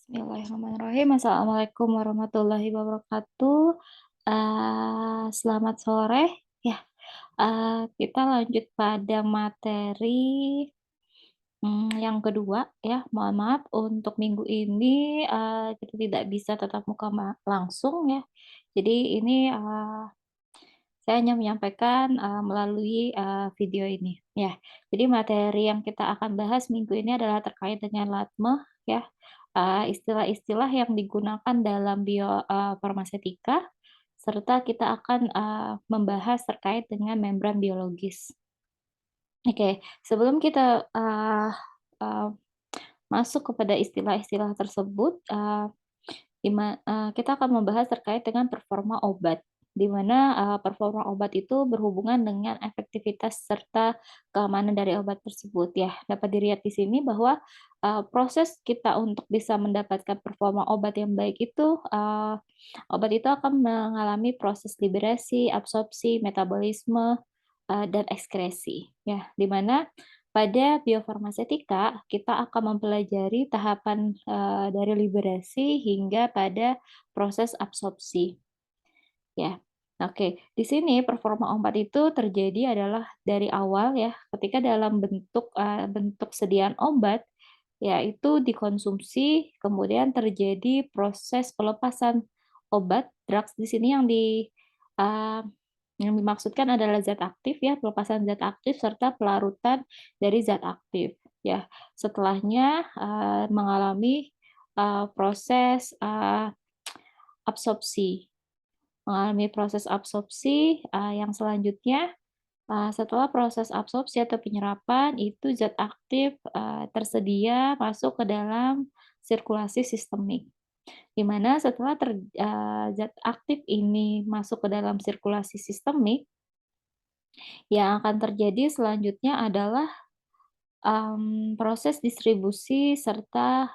Bismillahirrahmanirrahim. Assalamualaikum warahmatullahi wabarakatuh. Selamat sore. Ya, kita lanjut pada materi yang kedua ya. Mohon maaf untuk minggu ini kita tidak bisa tatap muka langsung ya. Jadi ini saya hanya menyampaikan melalui video ini ya. Jadi materi yang kita akan bahas minggu ini adalah terkait dengan latmeh ya. Istilah-istilah yang digunakan dalam farmasetika, serta kita akan membahas terkait dengan membran biologis. Oke, sebelum kita eee, masuk kepada istilah-istilah tersebut, kita akan membahas terkait dengan performa obat, di mana performa obat itu berhubungan dengan efektivitas serta keamanan dari obat tersebut ya. Dapat dilihat di sini bahwa proses kita untuk bisa mendapatkan performa obat yang baik itu, obat itu akan mengalami proses liberasi, absorpsi, metabolisme, dan ekskresi ya, di mana pada biofarmasetika, kita akan mempelajari tahapan dari liberasi hingga pada proses absorpsi, ya. Oke, di sini performa obat itu terjadi adalah dari awal ya, ketika dalam bentuk sediaan obat, yaitu dikonsumsi, kemudian terjadi proses pelepasan obat, drugs di sini eee, yang dimaksudkan adalah zat aktif ya, pelepasan zat aktif serta pelarutan dari zat aktif ya. Setelahnya, mengalami, proses, absorpsi. Mengalami proses absorpsi, yang selanjutnya, setelah proses absorpsi atau penyerapan, itu zat aktif, tersedia masuk ke dalam sirkulasi sistemik. Di mana setelah zat aktif ini masuk ke dalam sirkulasi sistemik, yang akan terjadi selanjutnya adalah, proses distribusi serta,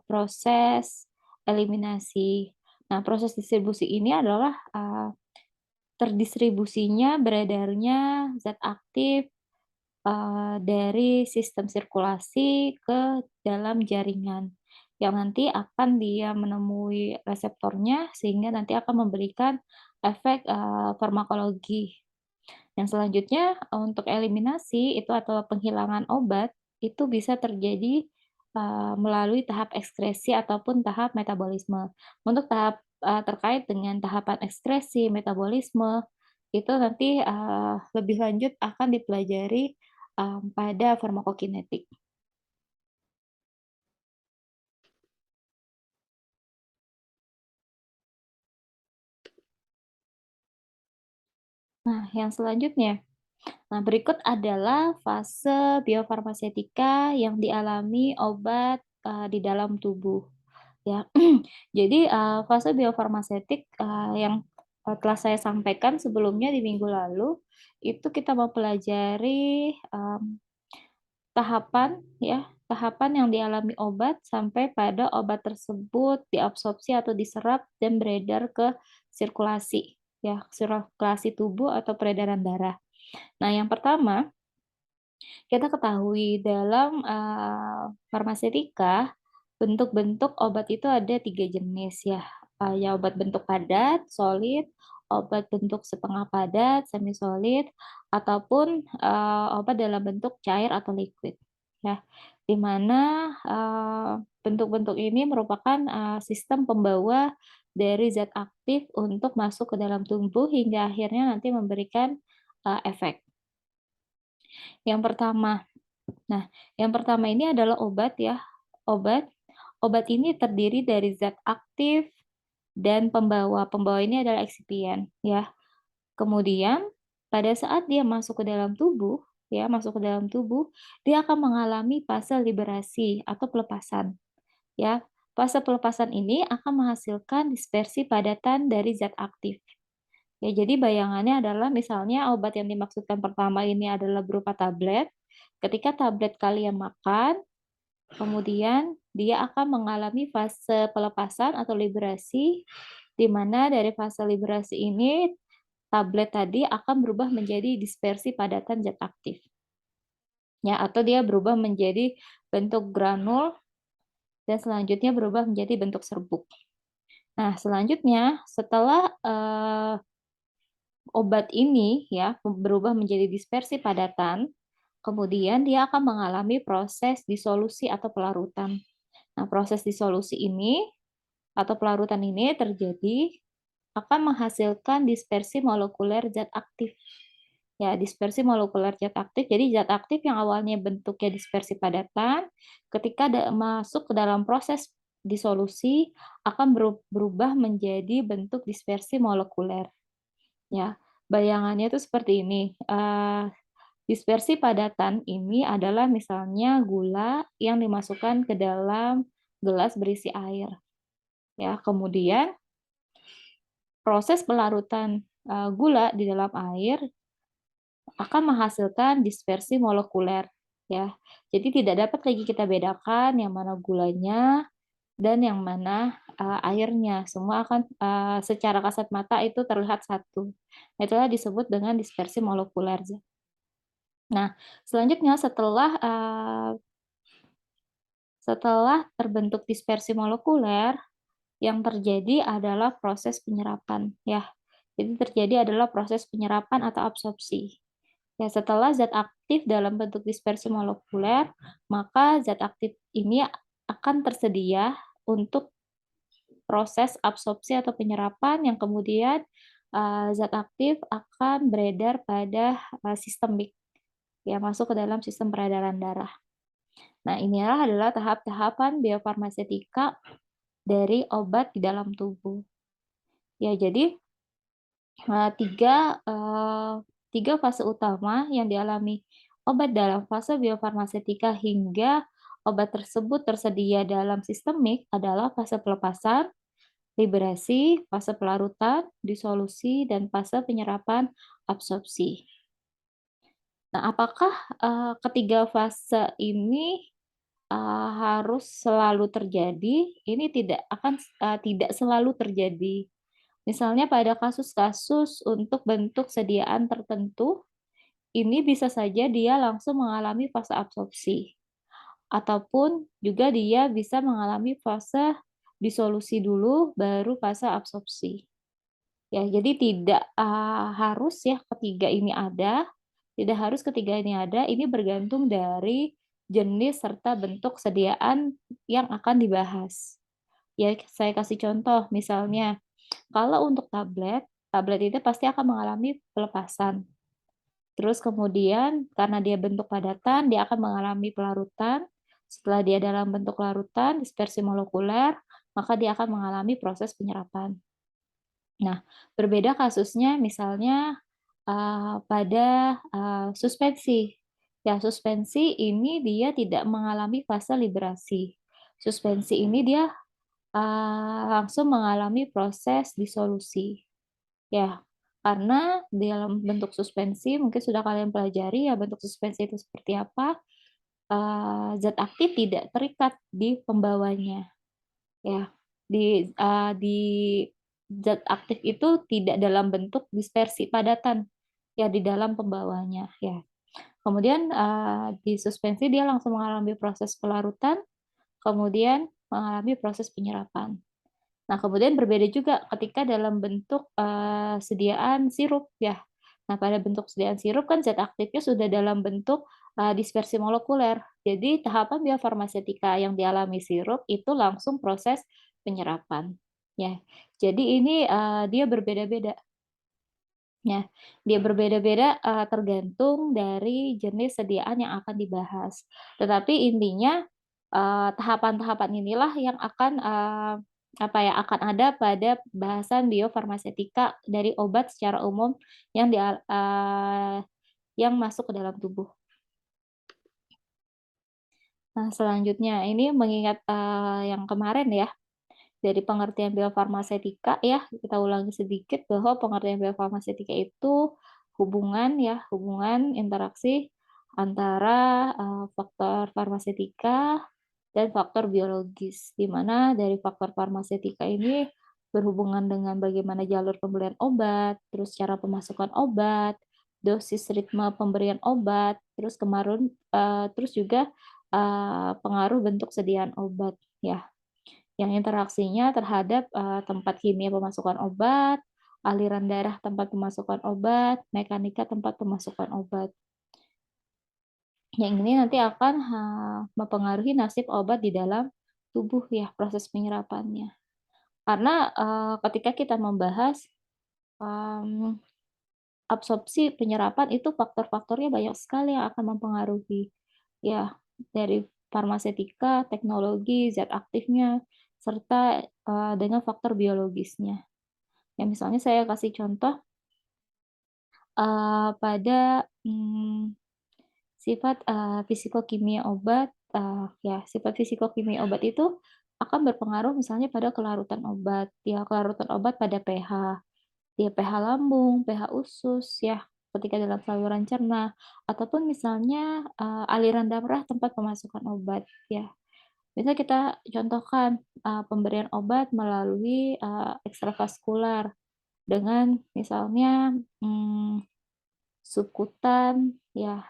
proses eliminasi. Nah, proses distribusi ini adalah, terdistribusinya beredarnya zat aktif, dari sistem sirkulasi ke dalam jaringan, yang nanti akan dia menemui reseptornya sehingga nanti akan memberikan efek, farmakologi. Yang selanjutnya, untuk eliminasi itu atau penghilangan obat, itu bisa terjadi, melalui tahap ekskresi ataupun tahap metabolisme. Untuk tahap, terkait dengan tahapan ekskresi, metabolisme, itu nanti, lebih lanjut akan dipelajari, pada farmakokinetik. Nah, yang selanjutnya, berikut adalah fase biofarmasetika yang dialami obat, di dalam tubuh. Ya, jadi, fase biofarmasetik, yang, telah saya sampaikan sebelumnya di minggu lalu, itu kita mempelajari, tahapan ya, tahapan yang dialami obat sampai pada obat tersebut diabsorpsi atau diserap dan beredar ke sirkulasi, ya, sirkulasi tubuh atau peredaran darah. Nah, yang pertama, kita ketahui dalam, farmasetika, bentuk-bentuk obat itu ada 3 jenis ya, ya obat bentuk padat, solid, obat bentuk setengah padat, semi solid, ataupun, obat dalam bentuk cair atau liquid, ya. Di mana, bentuk-bentuk ini merupakan, sistem pembawa dari zat aktif untuk masuk ke dalam tubuh hingga akhirnya nanti memberikan, efek. Yang pertama yang pertama ini adalah obat ya, obat. Obat ini terdiri dari zat aktif dan pembawa. Pembawa ini adalah eksipien ya. Kemudian pada saat dia masuk ke dalam tubuh, ya, masuk ke dalam tubuh, dia akan mengalami fase liberasi atau pelepasan, ya. Fase pelepasan ini akan menghasilkan dispersi padatan dari zat aktif. Ya, jadi bayangannya adalah misalnya obat yang dimaksudkan pertama ini adalah berupa tablet. Ketika tablet kalian makan, kemudian dia akan mengalami fase pelepasan atau liberasi, di mana dari fase liberasi ini tablet tadi akan berubah menjadi dispersi padatan zat aktif. Ya, atau dia berubah menjadi bentuk granul dan selanjutnya berubah menjadi bentuk serbuk. Nah, selanjutnya setelah obat ini ya berubah menjadi dispersi padatan, kemudian dia akan mengalami proses disolusi atau pelarutan. Nah, proses disolusi ini atau pelarutan ini terjadi akan menghasilkan dispersi molekuler zat aktif. Ya, dispersi molekuler zat aktif. Jadi zat aktif yang awalnya bentuknya dispersi padatan, ketika masuk ke dalam proses disolusi akan berubah menjadi bentuk dispersi molekuler. Ya, bayangannya itu seperti ini. Dispersi padatan ini adalah misalnya gula yang dimasukkan ke dalam gelas berisi air. Ya, kemudian proses pelarutan gula di dalam air akan menghasilkan dispersi molekuler. Ya, jadi tidak dapat lagi kita bedakan yang mana gulanya dan yang mana airnya. Semua akan secara kasat mata itu terlihat satu. Itulah disebut dengan dispersi molekuler. Nah, selanjutnya setelah terbentuk dispersi molekuler, yang terjadi adalah proses penyerapan, ya. Jadi terjadi adalah proses penyerapan atau absorpsi. Ya, setelah zat aktif dalam bentuk dispersi molekuler, maka zat aktif ini akan tersedia untuk proses absorpsi atau penyerapan yang kemudian zat aktif akan beredar pada sistemik, ya masuk ke dalam sistem peredaran darah. Nah, inilah adalah tahap-tahapan biofarmasetika dari obat di dalam tubuh. Ya, jadi tiga fase utama yang dialami obat dalam fase biofarmasetika hingga obat tersebut tersedia dalam sistemik adalah fase pelepasan, liberasi, fase pelarutan, disolusi, dan fase penyerapan absorpsi. Nah, apakah ketiga fase ini harus selalu terjadi? Ini tidak selalu terjadi. Misalnya pada kasus-kasus untuk bentuk sediaan tertentu, ini bisa saja dia langsung mengalami fase absorpsi, ataupun juga dia bisa mengalami fase disolusi dulu, baru fase absorpsi. Ya, jadi tidak harus ya ketiga ini ada, tidak harus ketiga ini ada, ini bergantung dari jenis serta bentuk sediaan yang akan dibahas. Ya, saya kasih contoh, misalnya kalau untuk tablet, tablet itu pasti akan mengalami pelepasan. Terus kemudian karena dia bentuk padatan, dia akan mengalami pelarutan. Setelah dia dalam bentuk larutan, dispersi molekuler, maka dia akan mengalami proses penyerapan. Nah, berbeda kasusnya misalnya pada suspensi. Ya, suspensi ini dia tidak mengalami fase liberasi. Suspensi ini dia langsung mengalami proses disolusi. Ya, karena dalam bentuk suspensi mungkin sudah kalian pelajari ya bentuk suspensi itu seperti apa. Zat aktif tidak terikat di pembawanya. Ya, di zat aktif itu tidak dalam bentuk dispersi padatan ya di dalam pembawanya ya. Kemudian di suspensi dia langsung mengalami proses pelarutan, kemudian mengalami proses penyerapan. Nah, kemudian berbeda juga ketika dalam bentuk sediaan sirup ya. Nah, pada bentuk sediaan sirup kan zat aktifnya sudah dalam bentuk dispersi molekuler. Jadi tahapan biofarmasetika yang dialami sirup itu langsung proses penyerapan. Ya, jadi ini dia berbeda-beda. Ya, dia berbeda-beda tergantung dari jenis sediaan yang akan dibahas. Tetapi intinya tahapan-tahapan inilah yang akan akan ada pada bahasan biofarmasetika dari obat secara umum yang masuk ke dalam tubuh. Nah, selanjutnya ini mengingat yang kemarin ya, dari pengertian biofarmasetika ya, kita ulangi sedikit bahwa pengertian biofarmasetika itu hubungan interaksi antara faktor farmasetika dan faktor biologis, di mana dari faktor farmasetika ini berhubungan dengan bagaimana jalur pembelian obat, terus cara pemasukan obat, dosis ritme pemberian obat, terus juga pengaruh bentuk sediaan obat ya, yang interaksinya terhadap, tempat kimia pemasukan obat, aliran darah tempat pemasukan obat, mekanika tempat pemasukan obat. Yang ini nanti akan, mempengaruhi nasib obat di dalam tubuh ya, proses penyerapannya. Karena, ketika kita membahas, mmm, absorpsi penyerapan itu faktor-faktornya banyak sekali yang akan mempengaruhi. Ya, dari farmasetika, teknologi, zat aktifnya, serta, dengan faktor biologisnya. Ya misalnya saya kasih contoh, pada, sifat, fisikokimia obat, ya sifat fisikokimia obat itu akan berpengaruh misalnya pada kelarutan obat, ya kelarutan obat pada pH, ya pH lambung, pH usus ya, ketika dalam saluran cerna, ataupun misalnya, aliran darah tempat pemasukan obat ya. Bisa kita contohkan, pemberian obat melalui, ekstravaskular dengan misalnya, subkutan ya,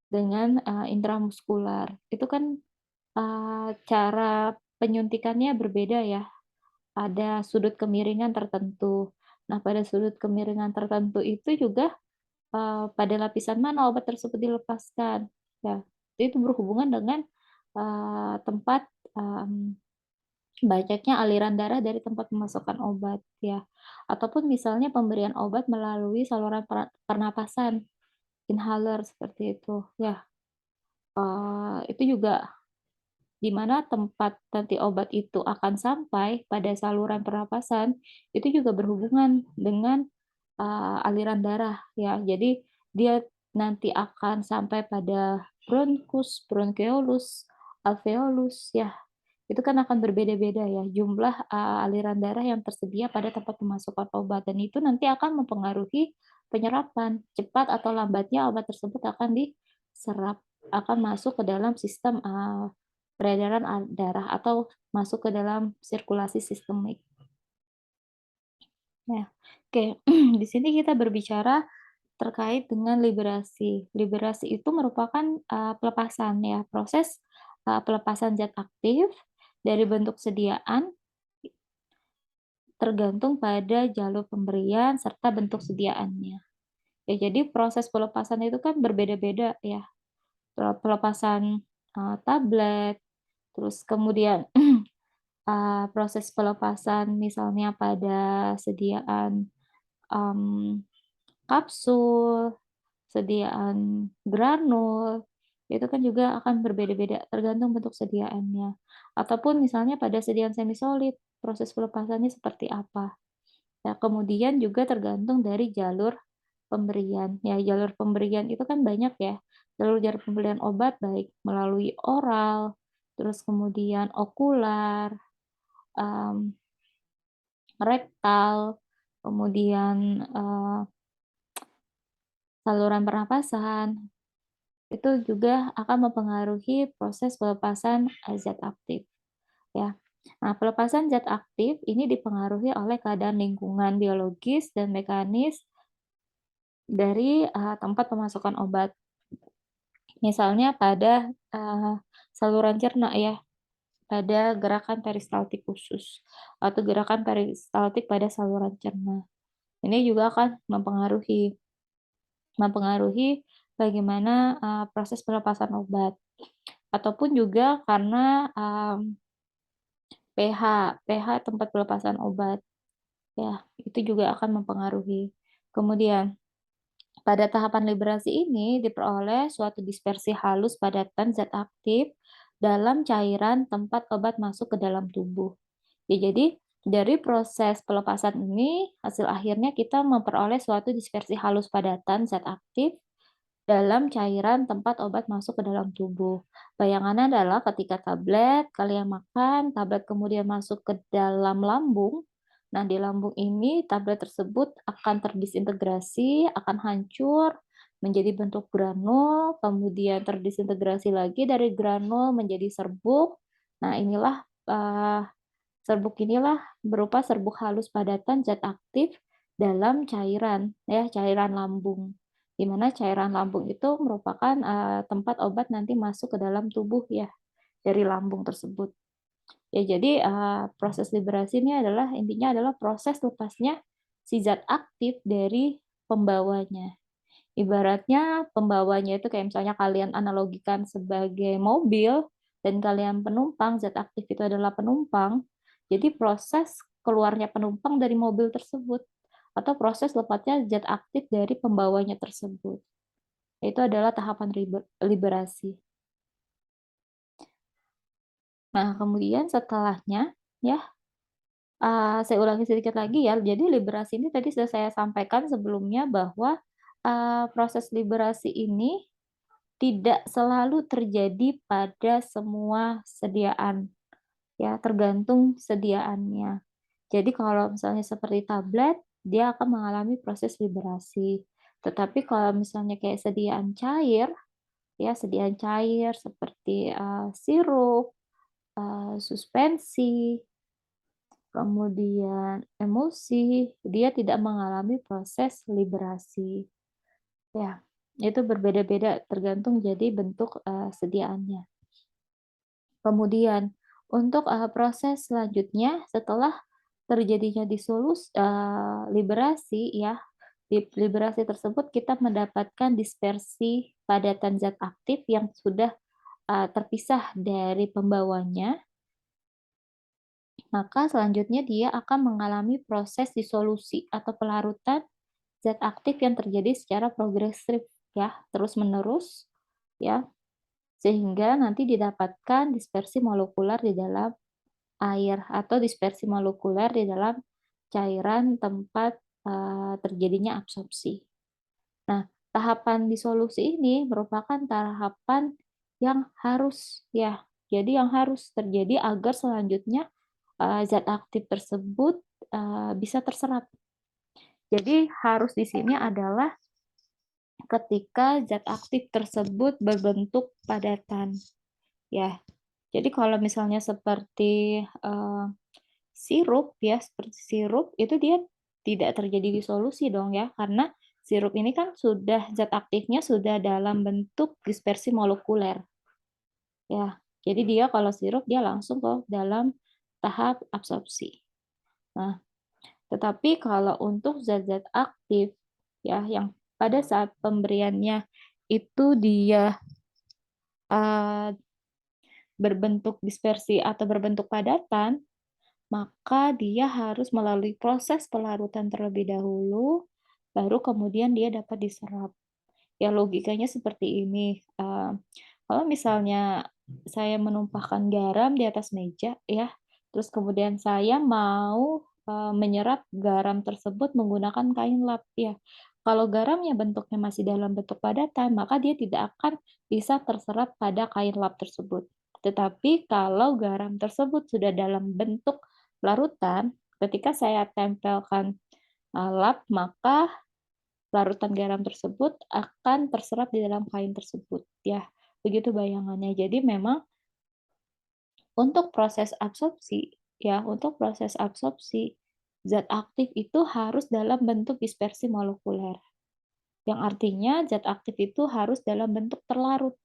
dengan, intramuskular. Itu kan, cara penyuntikannya berbeda ya, ada sudut kemiringan tertentu. Nah, pada sudut kemiringan tertentu itu juga, pada lapisan mana obat tersebut dilepaskan. Ya, itu berhubungan dengan, tempat, banyaknya aliran darah dari tempat pemasukan obat ya, ataupun misalnya pemberian obat melalui saluran pernapasan, inhaler seperti itu ya, itu juga di mana tempat nanti obat itu akan sampai pada saluran pernapasan, itu juga berhubungan dengan, aliran darah ya. Jadi dia nanti akan sampai pada bronkus, bronkeolus, alveolus ya. Itu kan akan berbeda-beda ya jumlah, aliran darah yang tersedia pada tempat pemasukan obat dan itu nanti akan mempengaruhi penyerapan, cepat atau lambatnya obat tersebut akan diserap, akan masuk ke dalam sistem, peredaran darah atau masuk ke dalam sirkulasi sistemik. Ya, oke. Di sini kita berbicara terkait dengan liberasi. Liberasi itu merupakan, pelepasan ya, proses, pelepasan zat aktif dari bentuk sediaan tergantung pada jalur pemberian serta bentuk sediaannya. Ya, jadi proses pelepasan itu kan berbeda-beda ya, pelepasan, tablet, terus kemudian, proses pelepasan misalnya pada sediaan, mmm, kapsul, sediaan granul, itu kan juga akan berbeda-beda tergantung bentuk sediaannya. Ataupun misalnya pada sediaan semisolid, proses pelepasannya seperti apa. Nah, kemudian juga tergantung dari jalur pemberian. Ya, jalur pemberian itu kan banyak ya. Jalur-jalur pemberian obat baik melalui oral, terus kemudian okular, mmm, rektal, kemudian, saluran pernapasan, itu juga akan mempengaruhi proses pelepasan, zat aktif, ya. Nah, pelepasan zat aktif ini dipengaruhi oleh keadaan lingkungan biologis dan mekanis dari, tempat pemasukan obat. Misalnya pada, saluran cerna ya, pada gerakan peristaltik usus atau gerakan peristaltik pada saluran cerna. Ini juga akan mempengaruhi mempengaruhi bagaimana, proses pelepasan obat. Ataupun juga karena, pH pH tempat pelepasan obat, ya, itu juga akan mempengaruhi. Kemudian pada tahapan liberasi ini diperoleh suatu dispersi halus padatan zat aktif dalam cairan tempat obat masuk ke dalam tubuh. Ya, jadi dari proses pelepasan ini, hasil akhirnya kita memperoleh suatu dispersi halus padatan zat aktif dalam cairan tempat obat masuk ke dalam tubuh. Bayangannya adalah ketika tablet, kalian makan, tablet kemudian masuk ke dalam lambung. Nah, di lambung ini tablet tersebut akan terdisintegrasi, akan hancur menjadi bentuk granul, kemudian terdisintegrasi lagi dari granul menjadi serbuk. Nah, serbuk inilah berupa serbuk halus padatan zat aktif dalam cairan, ya, cairan lambung. di mana cairan lambung itu merupakan tempat obat nanti masuk ke dalam tubuh ya dari lambung tersebut. Ya, jadi proses liberasi ini adalah intinya adalah proses lepasnya si zat aktif dari pembawanya. Ibaratnya pembawanya itu kayak misalnya kalian analogikan sebagai mobil dan kalian penumpang, zat aktif itu adalah penumpang. Jadi proses keluarnya penumpang dari mobil tersebut atau proses lepasnya zat aktif dari pembawanya tersebut. Itu adalah tahapan liberasi. Nah, kemudian setelahnya ya, saya ulangi sedikit lagi ya. Jadi liberasi ini tadi sudah saya sampaikan sebelumnya bahwa proses liberasi ini tidak selalu terjadi pada semua sediaan, ya, tergantung sediaannya. Jadi kalau misalnya seperti tablet, dia akan mengalami proses liberasi. Tetapi kalau misalnya kayak sediaan cair, ya, sediaan cair seperti sirup, suspensi, kemudian emulsi, dia tidak mengalami proses liberasi. Ya, itu berbeda-beda tergantung jadi bentuk sediaannya. Kemudian untuk proses selanjutnya setelah terjadinya liberasi ya, di liberasi tersebut kita mendapatkan dispersi padatan zat aktif yang sudah terpisah dari pembawanya, maka selanjutnya dia akan mengalami proses disolusi atau pelarutan zat aktif yang terjadi secara progresif ya, terus-menerus ya, sehingga nanti didapatkan dispersi molekuler di dalam air atau dispersi molekuler di dalam cairan tempat terjadinya absorpsi. Nah, tahapan disolusi ini merupakan tahapan yang harus ya, jadi yang harus terjadi agar selanjutnya zat aktif tersebut bisa terserap. Jadi harus di sini adalah ketika zat aktif tersebut berbentuk padatan. Ya, jadi kalau misalnya seperti sirup ya, seperti sirup itu dia tidak terjadi disolusi dong ya, karena sirup ini kan sudah zat aktifnya sudah dalam bentuk dispersi molekuler. Ya, jadi dia kalau sirup dia langsung ke dalam tahap absorpsi. Nah, tetapi kalau untuk zat-zat aktif ya yang pada saat pemberiannya itu dia uh, berbentuk dispersi atau berbentuk padatan, maka dia harus melalui proses pelarutan terlebih dahulu, baru kemudian dia dapat diserap. Ya logikanya seperti ini. Kalau misalnya saya menumpahkan garam di atas meja, ya, terus kemudian saya mau menyerap garam tersebut menggunakan kain lap, ya. Kalau garamnya bentuknya masih dalam bentuk padatan, maka dia tidak akan bisa terserap pada kain lap tersebut. Tetapi kalau garam tersebut sudah dalam bentuk larutan, ketika saya tempelkan lap, maka larutan garam tersebut akan terserap di dalam kain tersebut. Ya, begitu bayangannya. Jadi memang untuk proses absorpsi, ya, untuk proses absorpsi, zat aktif itu harus dalam bentuk dispersi molekuler. Yang artinya zat aktif itu harus dalam bentuk terlarut.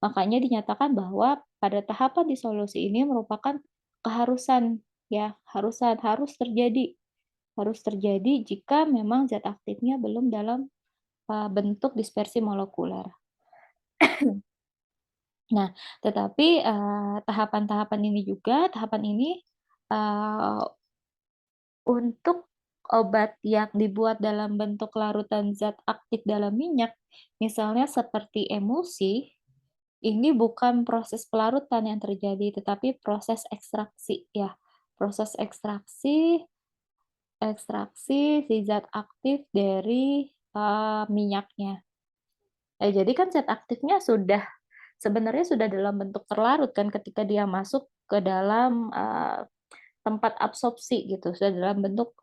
Makanya dinyatakan bahwa pada tahapan disolusi ini merupakan keharusan, ya, harus terjadi jika memang zat aktifnya belum dalam bentuk dispersi molekuler. Nah, tetapi tahapan-tahapan ini juga, tahapan ini uh, untuk obat yang dibuat dalam bentuk larutan zat aktif dalam minyak, misalnya seperti emulsi, ini bukan proses pelarutan yang terjadi, tetapi proses ekstraksi ya. Proses ekstraksi, ekstraksi si zat aktif dari minyaknya. Jadi kan zat aktifnya sebenarnya sudah dalam bentuk terlarut kan ketika dia masuk ke dalam tempat absorpsi gitu, sudah dalam bentuk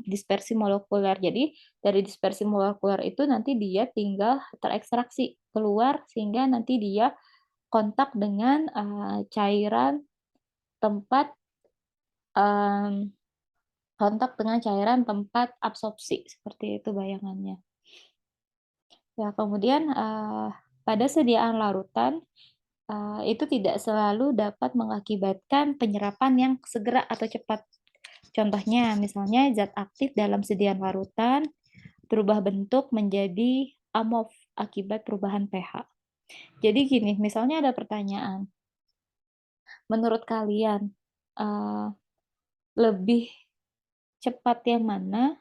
dispersi molekuler. Jadi dari dispersi molekuler itu nanti dia tinggal terekstraksi keluar sehingga nanti dia kontak dengan cairan tempat kontak dengan cairan tempat absorpsi seperti itu bayangannya. Ya, kemudian, pada sediaan larutan, itu tidak selalu dapat mengakibatkan penyerapan yang segera atau cepat. Contohnya, misalnya zat aktif dalam sediaan larutan berubah bentuk menjadi amorf akibat perubahan pH. Jadi gini, misalnya ada pertanyaan, menurut kalian, eee, lebih cepat yang mana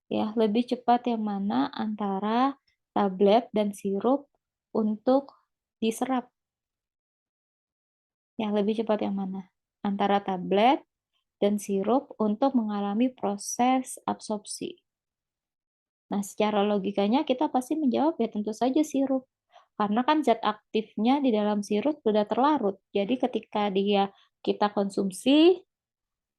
ya, lebih cepat yang mana antara tablet dan sirup untuk diserap? Yang lebih cepat yang mana? Antara tablet dan sirup untuk mengalami proses absorpsi. Nah, secara logikanya kita pasti menjawab ya tentu saja sirup. Karena kan zat aktifnya di dalam sirup sudah terlarut. Jadi ketika kita konsumsi,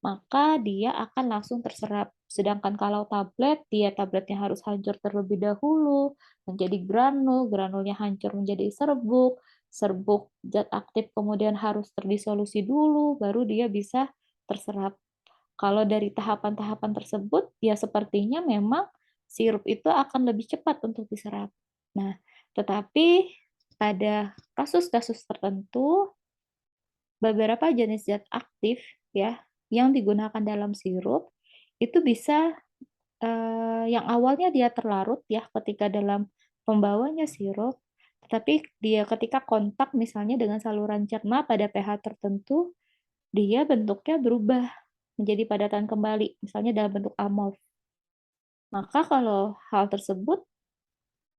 maka dia akan langsung terserap. Sedangkan kalau tablet, tabletnya harus hancur terlebih dahulu, menjadi granul, granulnya hancur menjadi serbuk, serbuk zat aktif kemudian harus terdisolusi dulu, baru dia bisa terserap. Kalau dari tahapan-tahapan tersebut, ya sepertinya memang sirup itu akan lebih cepat untuk diserap. Nah, tetapi pada kasus-kasus tertentu, beberapa jenis zat aktif ya yang digunakan dalam sirup itu bisa yang awalnya dia terlarut ya ketika dalam pembawanya sirup, tetapi dia ketika kontak misalnya dengan saluran cerna pada pH tertentu, dia bentuknya berubah menjadi padatan kembali, misalnya dalam bentuk amorf. Maka kalau hal tersebut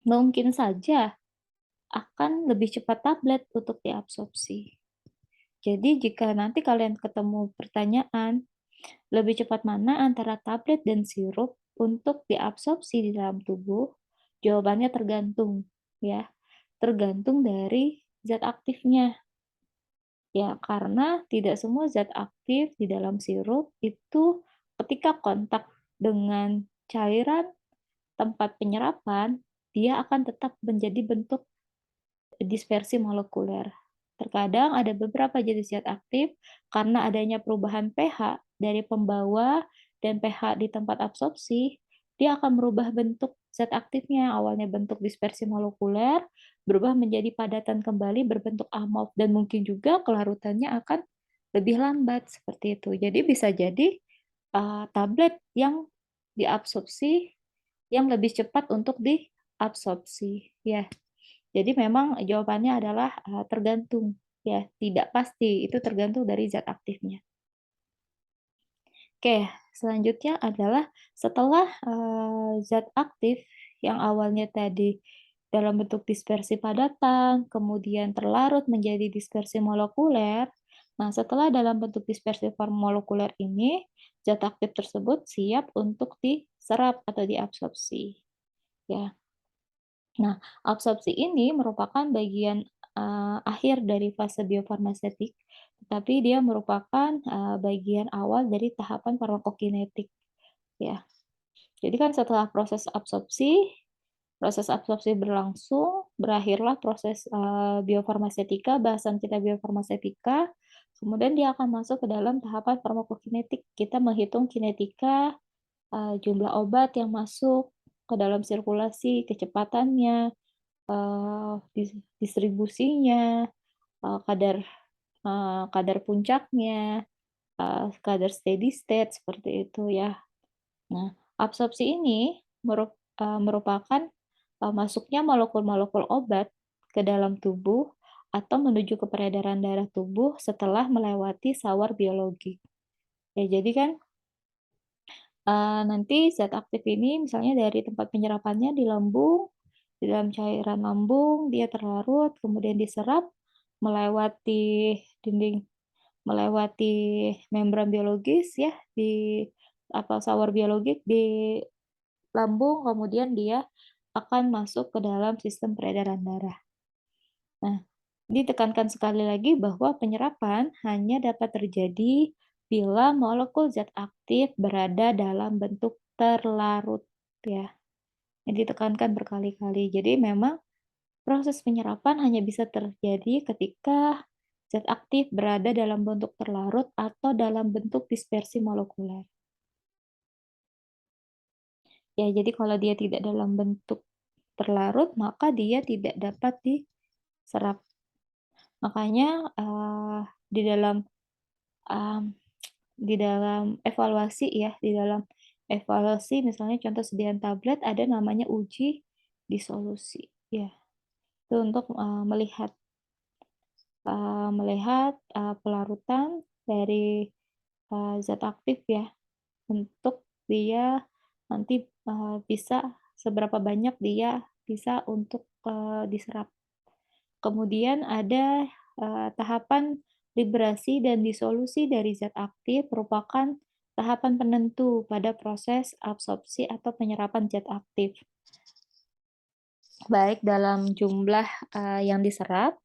mungkin saja akan lebih cepat tablet untuk diabsorpsi. Jadi jika nanti kalian ketemu pertanyaan, lebih cepat mana antara tablet dan sirup untuk diabsorpsi di dalam tubuh? Jawabannya tergantung, ya. Tergantung dari zat aktifnya. Ya, karena tidak semua zat aktif di dalam sirup itu ketika kontak dengan cairan tempat penyerapan, dia akan tetap menjadi bentuk dispersi molekuler. Terkadang ada beberapa jenis zat aktif karena adanya perubahan pH dari pembawa dan pH di tempat absorpsi, dia akan merubah bentuk zat aktifnya. Awalnya bentuk dispersi molekuler, berubah menjadi padatan kembali berbentuk amorf dan mungkin juga kelarutannya akan lebih lambat seperti itu. Jadi bisa jadi tablet yang diabsorpsi yang lebih cepat untuk diabsorpsi, ya. Jadi memang jawabannya adalah, tergantung, ya, tidak pasti, itu tergantung dari zat aktifnya. Oke, selanjutnya adalah setelah, zat aktif yang awalnya tadi dalam bentuk dispersi padatan, kemudian terlarut menjadi dispersi molekuler. Nah, setelah dalam bentuk dispersi molekuler ini, zat aktif tersebut siap untuk diserap atau diabsorpsi, ya. Nah, absorpsi ini merupakan bagian, akhir dari fase biofarmasetik, tetapi dia merupakan, bagian awal dari tahapan farmakokinetik, ya. Jadi kan setelah proses absorpsi berlangsung, berakhirlah proses, biofarmasetika, bahasan kita biofarmasetika, kemudian dia akan masuk ke dalam tahapan farmakokinetik. Kita menghitung kinetika, jumlah obat yang masuk ke dalam sirkulasi, kecepatannya, distribusinya, kadar kadar puncaknya, kadar steady state seperti itu ya. Nah, absorpsi ini merupakan, masuknya molekul-molekul obat ke dalam tubuh atau menuju ke peredaran darah tubuh setelah melewati sawar biologi. Ya jadi kan, nanti zat aktif ini misalnya dari tempat penyerapannya di lambung, di dalam cairan lambung, dia terlarut, kemudian diserap melewati dinding melewati membran biologis ya, di sawar biologik di lambung, kemudian dia akan masuk ke dalam sistem peredaran darah. Nah, ditekankan sekali lagi bahwa penyerapan hanya dapat terjadi bila molekul zat aktif berada dalam bentuk terlarut, ya. Yang ditekankan berkali-kali. Jadi memang proses penyerapan hanya bisa terjadi ketika zat aktif berada dalam bentuk terlarut atau dalam bentuk dispersi molekuler. Ya, jadi kalau dia tidak dalam bentuk terlarut, maka dia tidak dapat diserap. Makanya di dalam mmm, di dalam evaluasi ya, di dalam evaluasi misalnya contoh sediaan tablet ada namanya uji disolusi, ya. Itu untuk melihat pelarutan dari zat aktif ya, untuk dia nanti bisa seberapa banyak dia bisa untuk diserap. Kemudian ada tahapan liberasi dan disolusi dari zat aktif merupakan tahapan penentu pada proses absorpsi atau penyerapan zat aktif, baik dalam jumlah yang diserap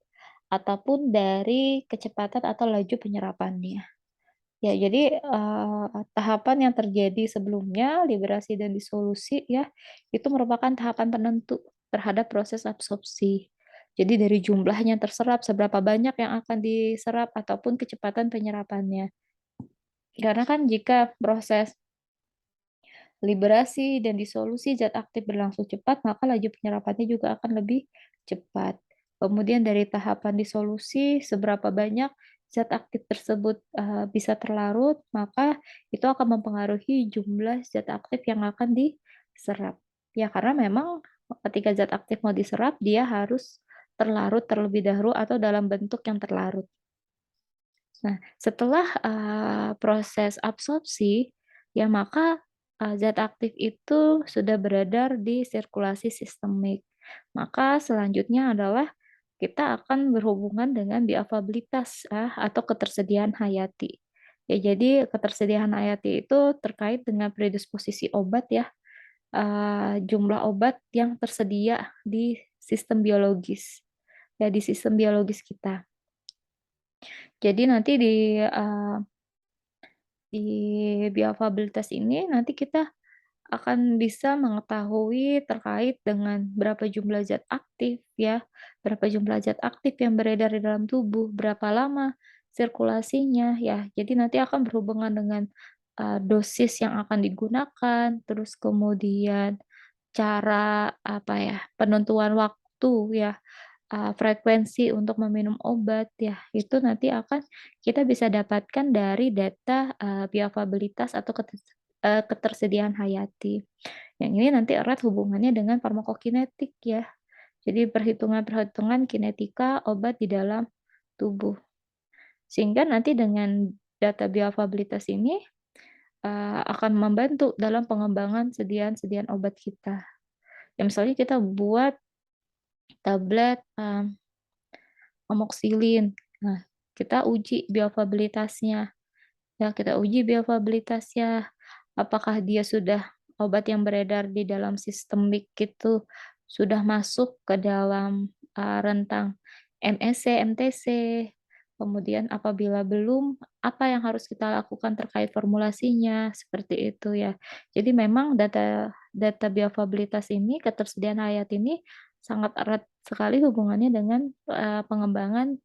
ataupun dari kecepatan atau laju penyerapannya. Ya, jadi tahapan yang terjadi sebelumnya, liberasi dan disolusi ya, itu merupakan tahapan penentu terhadap proses absorpsi. Jadi dari jumlahnya terserap, seberapa banyak yang akan diserap ataupun kecepatan penyerapannya. Karena kan jika proses liberasi dan disolusi zat aktif berlangsung cepat, maka laju penyerapannya juga akan lebih cepat. Kemudian dari tahapan disolusi, seberapa banyak zat aktif tersebut bisa terlarut, maka itu akan mempengaruhi jumlah zat aktif yang akan diserap. Ya, karena memang ketika zat aktif mau diserap, dia harus terlarut terlebih dahulu atau dalam bentuk yang terlarut. Nah, setelah proses absorpsi, ya maka zat aktif itu sudah beredar di sirkulasi sistemik. Maka selanjutnya adalah kita akan berhubungan dengan bioavailabilitas atau ketersediaan hayati. Ya, jadi ketersediaan hayati itu terkait dengan predisposisi obat ya, jumlah obat yang tersedia di sistem biologis, ya di sistem biologis kita. Jadi nanti di bioavailabilitas ini nanti kita akan bisa mengetahui terkait dengan berapa jumlah zat aktif ya, berapa jumlah zat aktif yang beredar di dalam tubuh, berapa lama sirkulasinya ya. Jadi nanti akan berhubungan dengan dosis yang akan digunakan, terus kemudian cara apa ya, penentuan waktu ya, frekuensi untuk meminum obat ya, itu nanti akan kita bisa dapatkan dari data bioavailabilitas atau ketersediaan hayati. Yang ini nanti erat hubungannya dengan farmakokinetik ya. Jadi perhitungan-perhitungan kinetika obat di dalam tubuh. Sehingga nanti dengan data bioavailabilitas ini akan membantu dalam pengembangan sediaan-sediaan obat kita. Ya misalnya kita buat tablet amoxicillin. Nah, kita uji bioavailabilitasnya. Ya, kita uji bioavailabilitasnya. Apakah dia sudah obat yang beredar di dalam sistemik itu sudah masuk ke dalam rentang MSC, MTC. Kemudian apabila belum, apa yang harus kita lakukan terkait formulasinya, seperti itu ya. Jadi memang data data bioavailabilitas ini, ketersediaan hayat ini sangat erat sekali hubungannya dengan pengembangan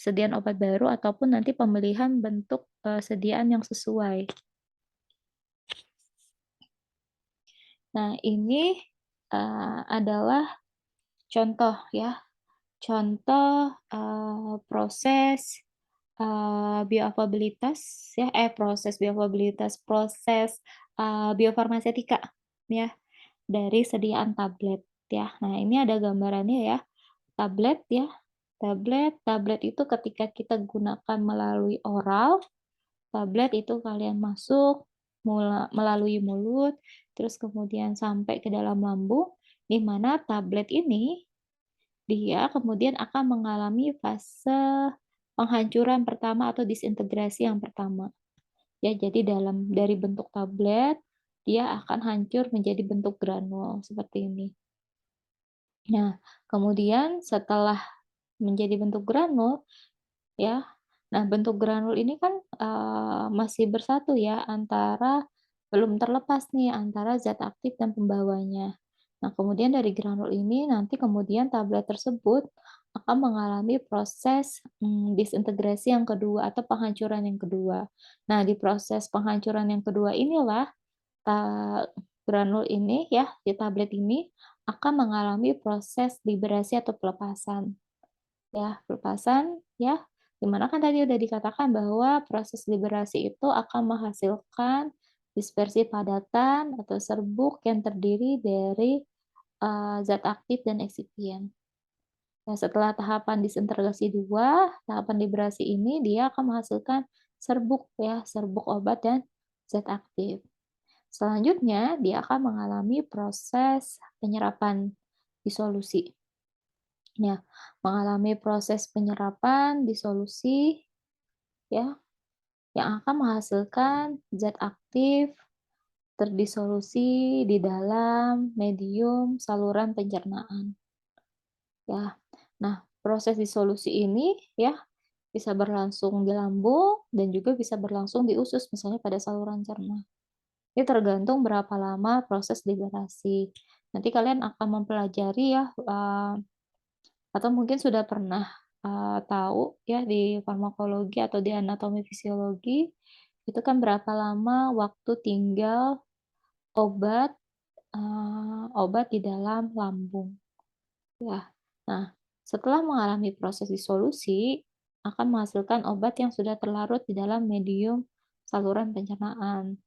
sediaan obat baru ataupun nanti pemilihan bentuk sediaan yang sesuai. Nah, ini adalah contoh ya, contoh proses bioavailabilitas ya, proses bioavailabilitas, proses biofarmasetika ya, dari sediaan tablet ya. Nah, ini ada gambarannya ya, tablet ya. Tablet itu ketika kita gunakan melalui oral, tablet itu kalian masuk melalui mulut, terus kemudian sampai ke dalam lambung, di mana tablet ini dia kemudian akan mengalami fase penghancuran pertama atau disintegrasi yang pertama. Ya, jadi dari bentuk tablet, dia akan hancur menjadi bentuk granul seperti ini. Nah, kemudian setelah menjadi bentuk granul, ya. Nah, bentuk granul ini kan, masih bersatu ya antara belum terlepas nih antara zat aktif dan pembawanya. Nah, kemudian dari granul ini nanti kemudian tablet tersebut akan mengalami proses, disintegrasi yang kedua atau penghancuran yang kedua. Nah, di proses penghancuran yang kedua inilah, granul ini ya, di tablet ini akan mengalami proses liberasi atau pelepasan. Ya, pelepasan ya, di mana kan tadi udah dikatakan bahwa proses liberasi itu akan menghasilkan dispersi padatan atau serbuk yang terdiri dari, zat aktif dan eksipien. Nah, setelah tahapan disintegrasi 2, tahapan liberasi ini dia akan menghasilkan serbuk ya, serbuk obat dan zat aktif. Selanjutnya, dia akan mengalami proses penyerapan disolusi. Ya, mengalami proses penyerapan disolusi ya, yang akan menghasilkan zat aktif terdisolusi di dalam medium saluran pencernaan. Ya. Nah, proses disolusi ini ya bisa berlangsung di lambung dan juga bisa berlangsung di usus, misalnya pada saluran cerna. Ini tergantung berapa lama proses liberasi. Nanti kalian akan mempelajari ya, atau mungkin sudah pernah, tahu ya di farmakologi atau di anatomi fisiologi, itu kan berapa lama waktu tinggal obat, obat di dalam lambung. Ya. Nah, setelah mengalami proses disolusi, akan menghasilkan obat yang sudah terlarut di dalam medium saluran pencernaan.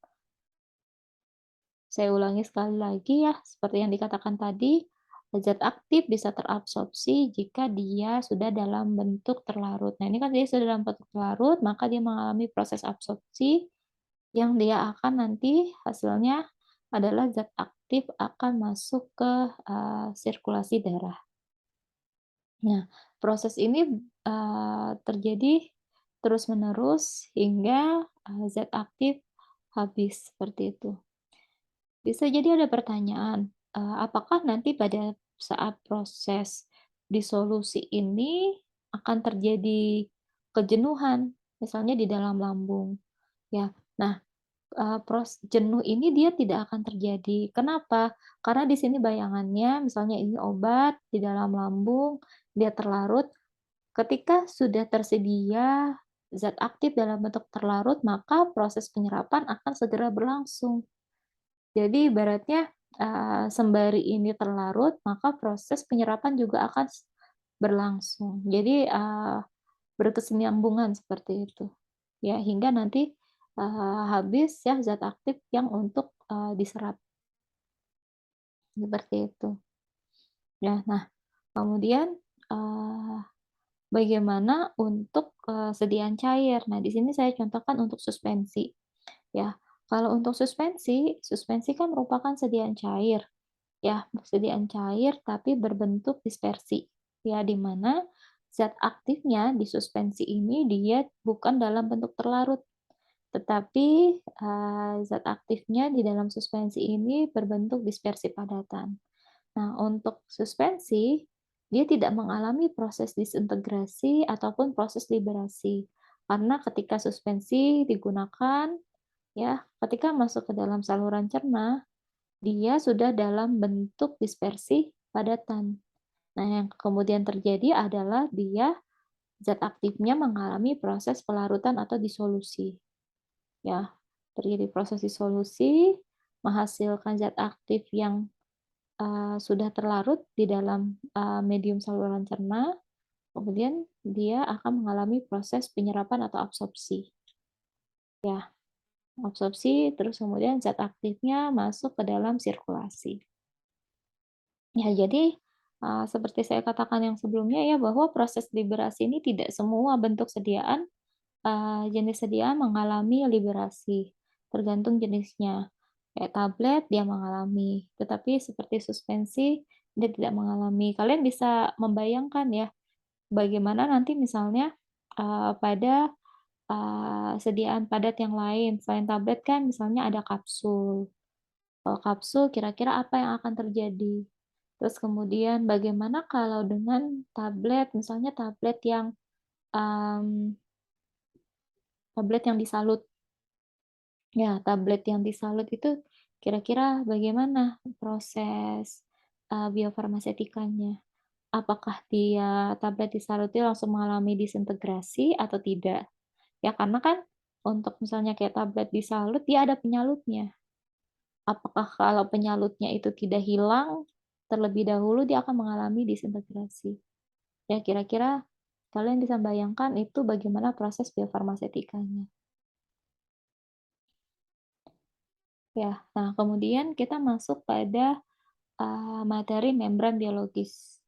Saya ulangi sekali lagi ya, seperti yang dikatakan tadi, zat aktif bisa terabsorpsi jika dia sudah dalam bentuk terlarut. Nah, ini kan dia sudah dalam bentuk terlarut, maka dia mengalami proses absorpsi yang dia akan nanti hasilnya adalah zat aktif akan masuk ke sirkulasi darah. Nah, proses ini, terjadi terus-menerus hingga, zat aktif habis, seperti itu. Bisa jadi ada pertanyaan, apakah nanti pada saat proses disolusi ini akan terjadi kejenuhan, misalnya di dalam lambung, ya. Nah, jenuh ini dia tidak akan terjadi. Kenapa? Karena di sini bayangannya misalnya ini obat di dalam lambung, dia terlarut, ketika sudah tersedia zat aktif dalam bentuk terlarut, maka proses penyerapan akan segera berlangsung. Jadi ibaratnya, sembari ini terlarut, maka proses penyerapan juga akan berlangsung. Jadi, berkesinambungan seperti itu. Ya, hingga nanti, habis ya zat aktif yang untuk, diserap, seperti itu. Ya, nah kemudian, eee, bagaimana untuk, sediaan cair? Nah, di sini saya contohkan untuk suspensi, ya. Kalau untuk suspensi, suspensi kan merupakan sediaan cair. Ya, persediaan cair tapi berbentuk dispersi. Ya, di mana zat aktifnya di suspensi ini dia bukan dalam bentuk terlarut, tetapi zat aktifnya di dalam suspensi ini berbentuk dispersi padatan. Nah, untuk suspensi, dia tidak mengalami proses disintegrasi ataupun proses liberasi. Karena ketika suspensi digunakan, ya, ketika masuk ke dalam saluran cerna, dia sudah dalam bentuk dispersi padatan. Nah, yang kemudian terjadi adalah dia zat aktifnya mengalami proses pelarutan atau disolusi. Ya, terjadi proses disolusi, menghasilkan zat aktif yang sudah terlarut di dalam medium saluran cerna, kemudian dia akan mengalami proses penyerapan atau absorpsi. Ya, absorpsi, terus kemudian zat aktifnya masuk ke dalam sirkulasi. Ya, jadi, seperti saya katakan yang sebelumnya ya, bahwa proses liberasi ini tidak semua bentuk sediaan, jenis sediaan mengalami liberasi, tergantung jenisnya. Kayak tablet dia mengalami, tetapi seperti suspensi dia tidak mengalami. Kalian bisa membayangkan ya, bagaimana nanti misalnya, pada, sediaan padat yang lain, selain tablet kan misalnya ada kapsul. Kalau kapsul kira-kira apa yang akan terjadi? Terus kemudian bagaimana kalau dengan tablet, misalnya mmm, tablet yang disalut? Ya, tablet yang disalut itu kira-kira bagaimana proses, biofarmasetikanya? Apakah dia tablet disalut itu langsung mengalami disintegrasi atau tidak? Ya, karena kan untuk misalnya kayak tablet disalut, dia ada penyalutnya. Apakah kalau penyalutnya itu tidak hilang, terlebih dahulu dia akan mengalami disintegrasi. Ya kira-kira kalian bisa bayangkan itu bagaimana proses biofarmasetikanya. Ya, nah kemudian kita masuk pada materi membran biologis.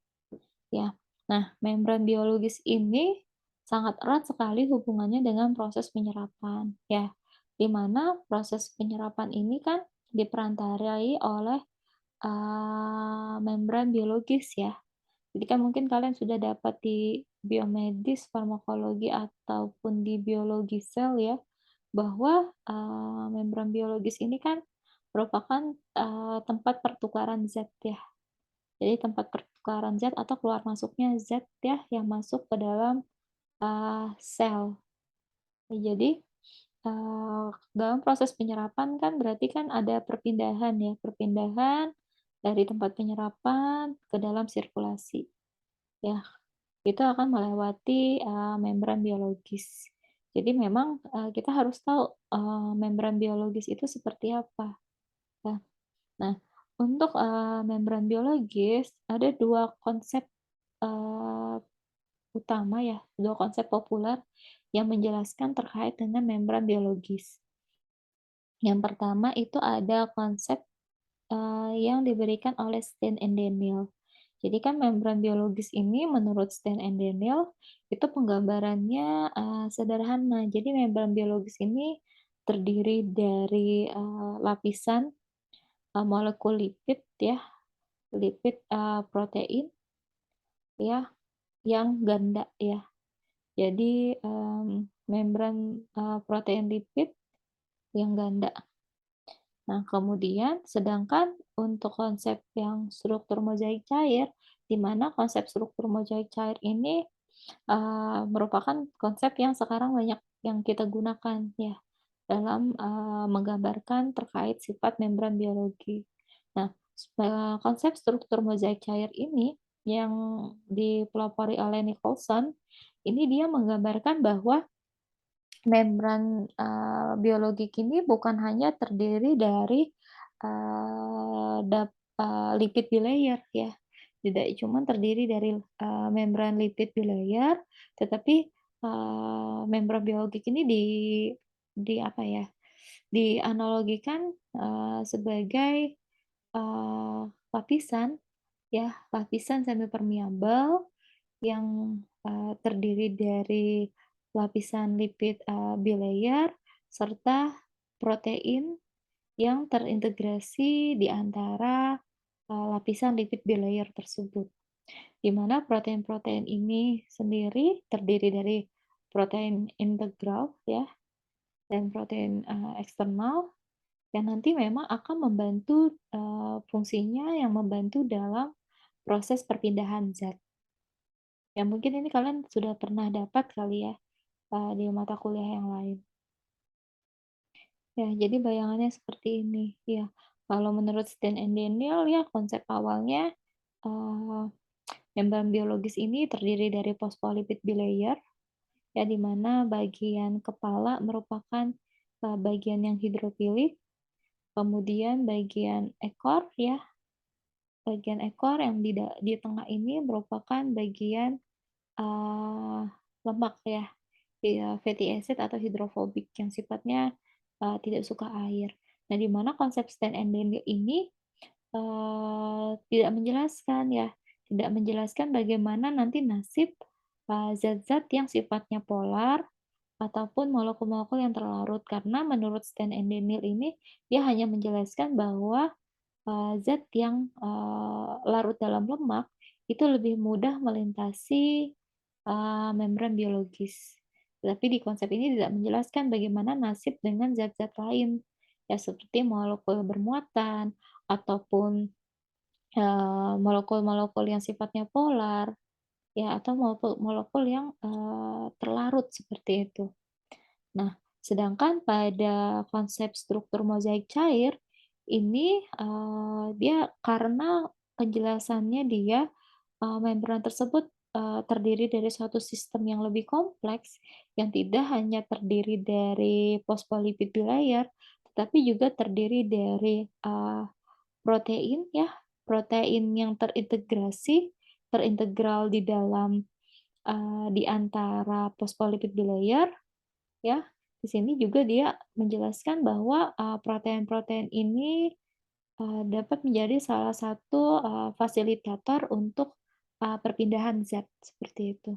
Ya, nah membran biologis ini sangat erat sekali hubungannya dengan proses penyerapan. Ya, di mana proses penyerapan ini kan diperantarai oleh membran biologis ya. Jadi kan mungkin kalian sudah dapat di biomedis, farmakologi, ataupun di biologi sel ya, bahwa membran biologis ini kan merupakan tempat pertukaran zat ya. Jadi tempat pertukaran zat atau keluar masuknya zat ya yang masuk ke dalam sel. Jadi dalam proses penyerapan kan berarti kan ada perpindahan ya, perpindahan dari tempat penyerapan ke dalam sirkulasi. Ya, itu akan melewati membran biologis. Jadi memang kita harus tahu membran biologis itu seperti apa. Ya. Nah, untuk membran biologis ada dua konsep eee, utama ya, dua konsep populer yang menjelaskan terkait dengan membran biologis. Yang pertama itu ada konsep yang diberikan oleh Stein and Daniel. Jadi kan membran biologis ini menurut Stein and Daniel itu penggambarannya sederhana. Jadi membran biologis ini terdiri dari lapisan molekul lipid ya, lipid protein ya yang ganda ya. Jadi membran protein lipid yang ganda. Nah, kemudian sedangkan untuk konsep yang struktur mozaik cair, di mana konsep struktur mozaik cair ini merupakan konsep yang sekarang banyak yang kita gunakan ya dalam menggambarkan terkait sifat membran biologi. Nah, konsep struktur mozaik cair ini yang dipelopori oleh Nicholson, ini dia menggambarkan bahwa membran biologi ini bukan hanya terdiri dari lipid bilayer ya, tidak cuma terdiri dari membran lipid bilayer, tetapi membran biologi ini di apa ya, dianalogikan sebagai lapisan ya, lapisan semi permeabel yang terdiri dari lapisan lipid bilayer serta protein yang terintegrasi di antara lapisan lipid bilayer tersebut. Di mana protein-protein ini sendiri terdiri dari protein integral ya dan protein eksternal yang nanti memang akan membantu fungsinya yang membantu dalam proses perpindahan zat. Ya mungkin ini kalian sudah pernah dapat kali ya di mata kuliah yang lain. Ya, jadi bayangannya seperti ini. Ya, kalau menurut Stein and Daniel ya konsep awalnya eh, membran biologis ini terdiri dari phospholipid bilayer ya di mana bagian kepala merupakan bagian yang hidrofilik, kemudian bagian ekor ya, bagian ekor yang di tengah ini merupakan bagian eh, lemak ya, fatty acid atau hidrofobik yang sifatnya tidak suka air. Nah, di mana konsep stand and denial ini tidak menjelaskan ya, tidak menjelaskan bagaimana nanti nasib zat-zat yang sifatnya polar ataupun molekul-molekul yang terlarut. Karena menurut Stan and Daniel ini, dia hanya menjelaskan bahwa zat yang larut dalam lemak itu lebih mudah melintasi membran biologis. Tapi di konsep ini tidak menjelaskan bagaimana nasib dengan zat-zat lain, ya seperti molekul bermuatan ataupun molekul-molekul yang sifatnya polar, ya atau molekul-molekul yang terlarut seperti itu. Nah, sedangkan pada konsep struktur mozaik cair ini dia karena penjelasannya dia membran tersebut terdiri dari suatu sistem yang lebih kompleks yang tidak hanya terdiri dari phospholipid bilayer tetapi juga terdiri dari protein ya protein yang terintegral di dalam, di antara phospholipid bilayer ya. Di sini juga dia menjelaskan bahwa, protein-protein ini, dapat menjadi salah satu, fasilitator untuk, perpindahan zat, seperti itu.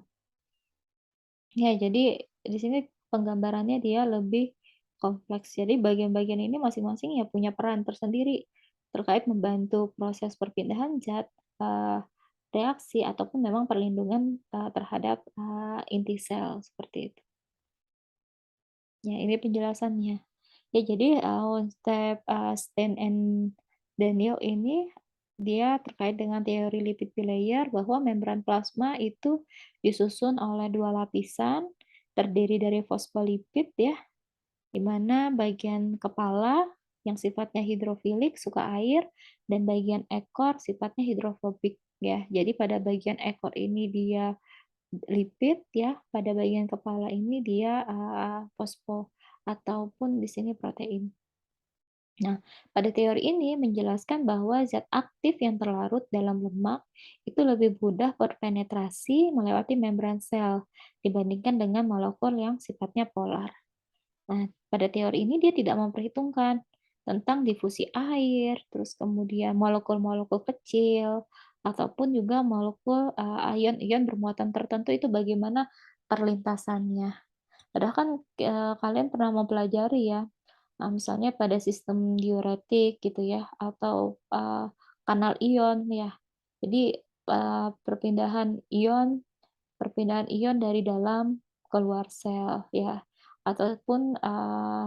Ya, jadi di sini penggambarannya dia lebih kompleks. Jadi bagian-bagian ini masing-masing ya punya peran tersendiri terkait membantu proses perpindahan zat, reaksi ataupun memang perlindungan, terhadap, inti sel, seperti itu. Ya, ini penjelasannya. Ya, jadi, step Stein and Daniel ini, dia terkait dengan teori lipid bilayer bahwa membran plasma itu disusun oleh 2 lapisan, terdiri dari fosfolipid ya, di mana bagian kepala yang sifatnya hidrofilik, suka air, dan bagian ekor sifatnya hidrofobik ya. Jadi pada bagian ekor ini dia lipid ya, pada bagian kepala ini dia, fosfo ataupun di sini protein. Nah, pada teori ini menjelaskan bahwa zat aktif yang terlarut dalam lemak itu lebih mudah berpenetrasi melewati membran sel dibandingkan dengan molekul yang sifatnya polar. Nah, pada teori ini dia tidak memperhitungkan tentang difusi air, terus kemudian molekul-molekul kecil, ataupun juga molekul ion-ion bermuatan tertentu itu bagaimana perlintasannya. Padahal kan kalian pernah mempelajari ya, misalnya pada sistem diuretik gitu ya, atau kanal ion ya. Jadi perpindahan ion dari dalam keluar sel ya, ataupun,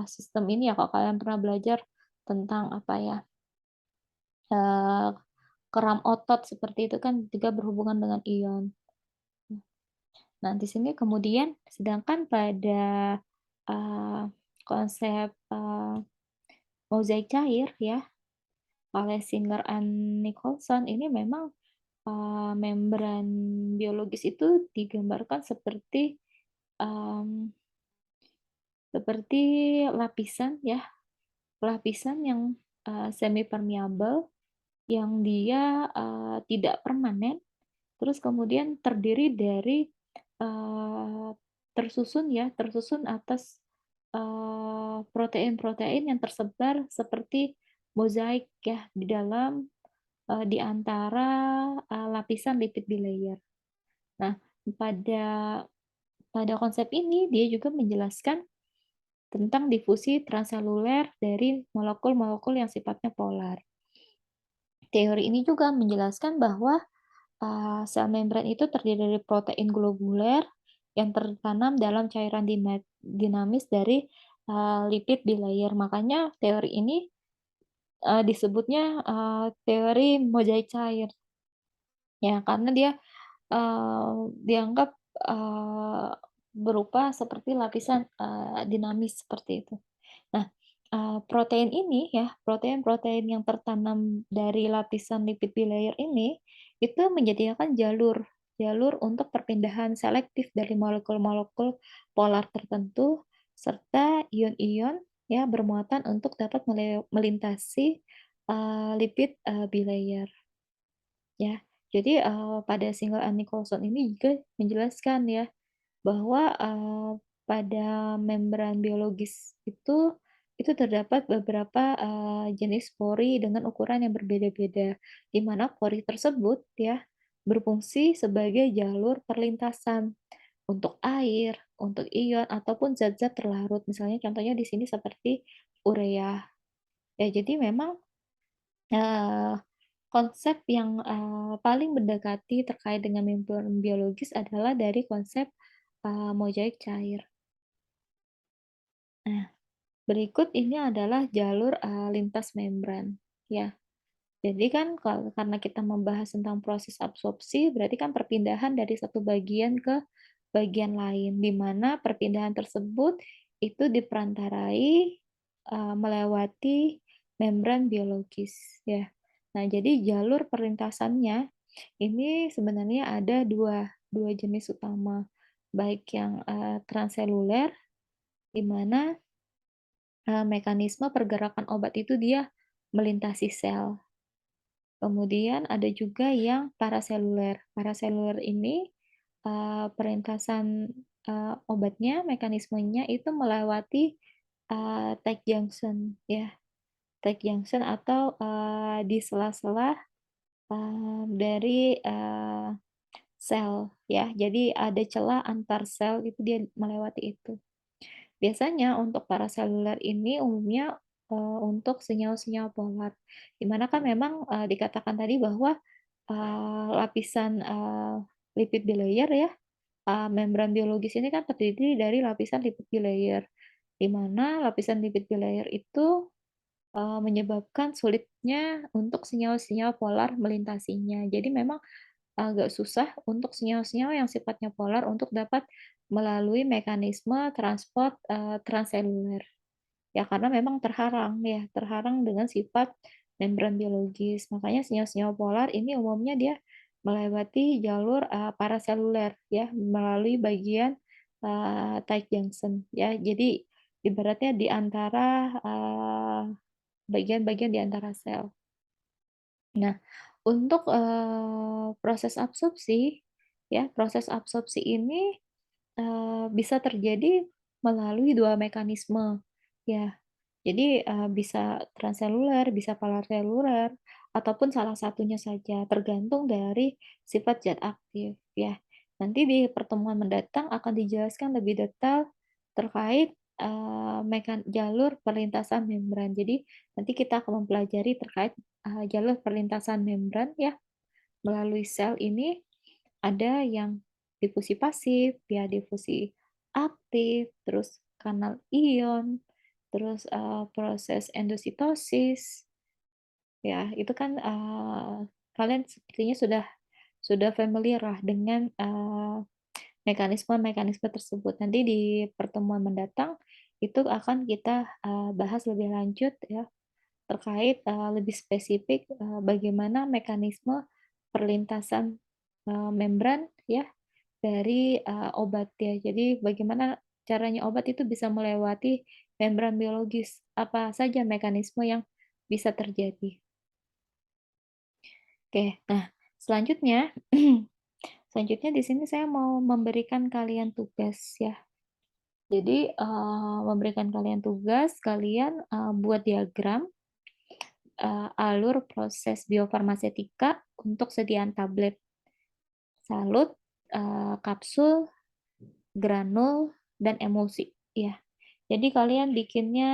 sistem ini ya kalau kalian pernah belajar tentang apa ya, eee, keram otot seperti itu kan juga berhubungan dengan ion. Nah di sini kemudian sedangkan pada, eee, konsep, mozaik cair ya, oleh Singer and Nicholson ini memang, membran biologis itu digambarkan mmm, seperti lapisan ya, lapisan yang, semi permeable yang dia, tidak permanen, terus kemudian terdiri dari, eee, tersusun atas, protein-protein yang tersebar seperti mozaik ya di dalam, di antara, lapisan lipid bilayer. Nah, pada pada konsep ini dia juga menjelaskan tentang difusi transeluler dari molekul-molekul yang sifatnya polar. Teori ini juga menjelaskan bahwa sel membran itu terdiri dari protein globuler yang tertanam dalam cairan dinamis dari lipid bilayer. Makanya teori ini disebutnya teori mozaik cair, ya karena dia dianggap eee, berupa seperti lapisan dinamis seperti itu. Nah, protein ini ya, protein-protein yang tertanam dari lapisan lipid bilayer ini, itu menyediakan jalur jalur untuk perpindahan selektif dari molekul-molekul polar tertentu, serta ion-ion ya bermuatan untuk dapat melintasi, lipid, bilayer, ya. Jadi, pada Singer and Nicholson ini juga menjelaskan ya, bahwa, pada membran biologis itu terdapat beberapa, jenis pori dengan ukuran yang berbeda-beda, di mana pori tersebut ya, berfungsi sebagai jalur perlintasan untuk air, untuk ion, ataupun zat-zat terlarut. Misalnya contohnya di sini seperti urea. Ya jadi memang, eee, konsep yang, paling mendekati terkait dengan membran biologis adalah dari konsep, mozaik cair. Nah, berikut ini adalah jalur, lintas membran, ya. Jadi kan karena kita membahas tentang proses absorpsi, berarti kan perpindahan dari satu bagian ke bagian lain, di mana perpindahan tersebut itu diperantarai, melewati membran biologis, ya. Nah, jadi jalur perlintasannya ini sebenarnya ada dua jenis utama, baik yang, transseluler, di mana mekanisme pergerakan obat itu dia melintasi sel. Kemudian ada juga yang paraseluler. Paraseluler ini, perlintasan, obatnya, mekanismenya itu melewati, tight junction ya, tight junction atau, di sela-sela, dari, sel ya. Jadi ada celah antar sel itu dia melewati itu. Biasanya untuk paraseluler ini umumnya, untuk senyawa-senyawa polar, di mana kan memang, dikatakan tadi bahwa, lapisan, lipid bilayer ya, membran biologis ini kan terdiri dari lapisan lipid bilayer, di mana lapisan lipid bilayer itu, menyebabkan sulitnya untuk senyawa-senyawa polar melintasinya. Jadi memang agak susah untuk senyawa-senyawa yang sifatnya polar untuk dapat melalui mekanisme transport, transseluler. Ya karena memang terharang ya, terharang dengan sifat membran biologis. Makanya senyawa-senyawa polar ini umumnya dia melewati jalur, paraseluler ya, melalui bagian, tight junction ya. Jadi ibaratnya di antara, bagian-bagian di antara sel. Nah, untuk, proses absorpsi, ya, proses absorpsi ini, bisa terjadi melalui 2 mekanisme, ya. Jadi, bisa transseluler, bisa paraseluler, ataupun salah satunya saja, tergantung dari sifat zat aktif, ya. Nanti di pertemuan mendatang akan dijelaskan lebih detail terkait, jalur perlintasan membran. Jadi, nanti kita akan mempelajari terkait, jalur perlintasan membran ya, melalui sel ini, ada yang difusi pasif, ya difusi aktif, terus kanal ion, terus, proses endositosis, ya itu kan, kalian sepertinya sudah familiar lah dengan, mekanisme-mekanisme tersebut. Nanti di pertemuan mendatang, itu akan kita, bahas lebih lanjut ya, terkait, lebih spesifik, bagaimana mekanisme perlintasan, membran ya, dari, obat ya. Jadi bagaimana caranya obat itu bisa melewati membran biologis, apa saja mekanisme yang bisa terjadi. Oke, nah selanjutnya selanjutnya di sini saya mau memberikan kalian tugas ya. Jadi, memberikan kalian tugas, kalian, buat diagram, alur proses biofarmasetika untuk sediaan tablet, salut, kapsul, granul, dan emulsi, ya. Jadi kalian bikinnya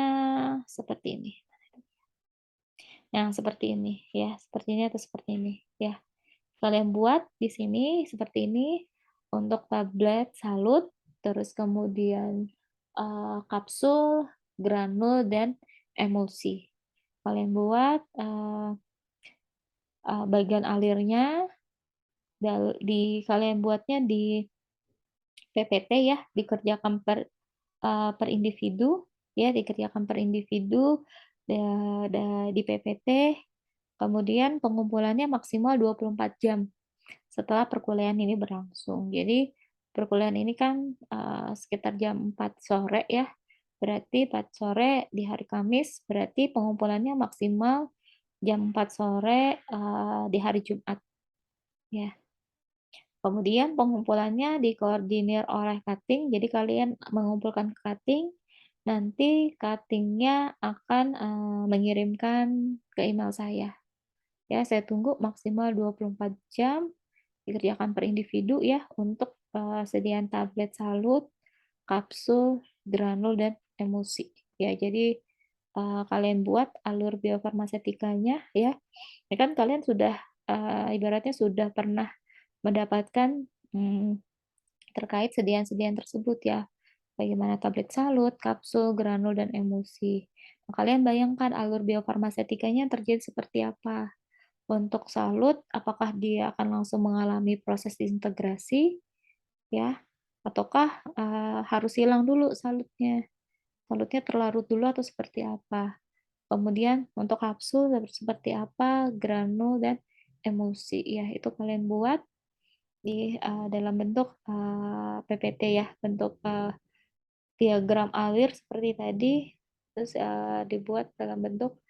seperti ini. Yang seperti ini ya, seperti ini atau seperti ini ya. Kalian buat di sini seperti ini untuk tablet salut, terus kemudian, kapsul, granul, dan emulsi. Kalian buat, bagian alirnya kalian buatnya di PPT ya, dikerjakan per individu ya, dikerjakan per individu di PPT, kemudian pengumpulannya maksimal 24 jam setelah perkuliahan ini berlangsung. Jadi perkuliahan ini kan, sekitar jam 4 sore ya, berarti 4 sore di hari Kamis, berarti pengumpulannya maksimal jam 4 sore, di hari Jumat, ya. Kemudian pengumpulannya dikoordinir oleh cutting, jadi kalian mengumpulkan ke cutting, nanti cutting-nya akan, mengirimkan ke email saya. Ya, saya tunggu maksimal 24 jam, dikerjakan per individu ya, untuk, sediaan tablet salut, kapsul, granul, dan emulsi. Ya, jadi, kalian buat alur biofarmasetikanya ya. Ini kan kalian sudah, ibaratnya sudah pernah mendapatkan, terkait sediaan-sediaan tersebut ya, bagaimana tablet salut, kapsul, granul, dan emulsi. Nah, kalian bayangkan alur biofarmasetikanya terjadi seperti apa. Untuk salut, apakah dia akan langsung mengalami proses disintegrasi ya, ataukah, harus hilang dulu salutnya? Salutnya terlarut dulu atau seperti apa? Kemudian untuk kapsul seperti apa, granul, dan emulsi ya, itu kalian buat di, dalam bentuk, PPT ya, bentuk, diagram alir seperti tadi, terus, dibuat dalam bentuk,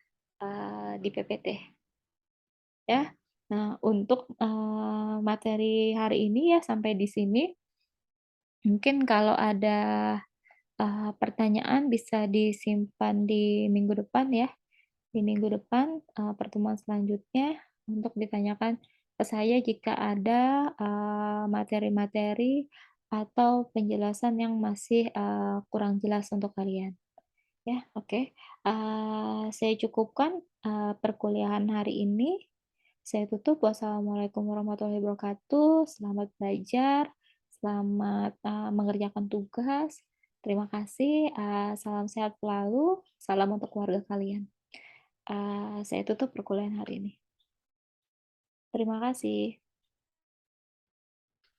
di PPT. ya. Nah, untuk, materi hari ini ya sampai di sini. Mungkin kalau ada, pertanyaan bisa disimpan di minggu depan ya. Di minggu depan, pertemuan selanjutnya untuk ditanyakan ke saya jika ada, materi-materi atau penjelasan yang masih, kurang jelas untuk kalian. Ya, oke. Saya cukupkan, perkuliahan hari ini. Saya tutup. Wassalamualaikum warahmatullahi wabarakatuh. Selamat belajar, selamat, mengerjakan tugas. Terima kasih, salam sehat selalu, salam untuk keluarga kalian. Saya tutup perkuliahan hari ini. Terima kasih.